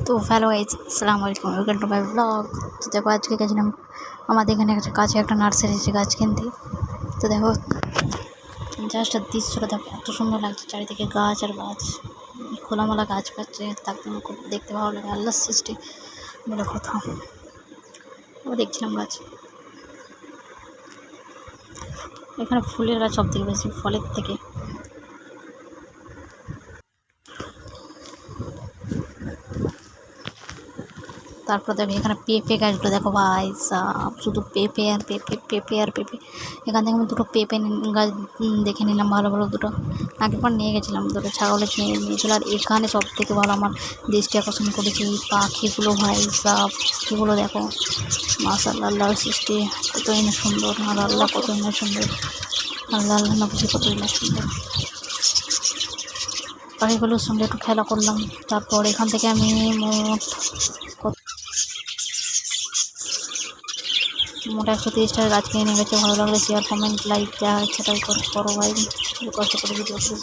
তো hello guys, আসসালামু আলাইকুম, ওয়েলকাম টু মাই ব্লগ। তো দেখো আজকে গেছিলাম আমাদের এখানে কাছে একটা নার্সারি এসে গাছ কিনতে। তো দেখো জাস্ট দৃশ্যটা দেখো, এত সুন্দর লাগছে, চারিদিকে গাছ আর গাছ, খোলামেলা গাছ পাচ্ছে, তাকে খুব দেখতে ভালো লাগে। আল্লাহর সৃষ্টি বলে কথা। দেখছিলাম গাছ, এখানে ফুলের গাছ সব থেকে বেশি, ফলের থেকে। তারপর দেখো এখানে পেঁপে গাছগুলো দেখো ভাই সাব, শুধু পেঁপে আর পেঁপে, পেঁপে আর পেঁপে। এখান থেকে আমি দুটো পেঁপে গাছ দেখে নিলাম, ভালো ভালো দুটো। আগেরবার নিয়ে গেছিলাম, দুটো ছাগলের নিয়েছিল। আর এখানে সব থেকে ভালো আমার দৃষ্টি আকর্ষণ করেছে এই পাখিগুলো ভাই সাব, পাখিগুলো দেখো মাশাআল্লাহ, আল্লাহর সৃষ্টি কতই না সুন্দর, আর আল্লাহ কতই না সুন্দর, আল্লাহ আল্লাহ না বুঝি কতই না সুন্দর। পাখিগুলোর সঙ্গে একটু খেলা করলাম। তারপর এখান থেকে আমি মোট 130টার গাছ কিনে নিয়ে গেছে। ভালো লাগলে শেয়ার, কমেন্ট, লাইক যা ইচ্ছা তাই করো ভাই, কষ্ট করে ভিডিও করেছি।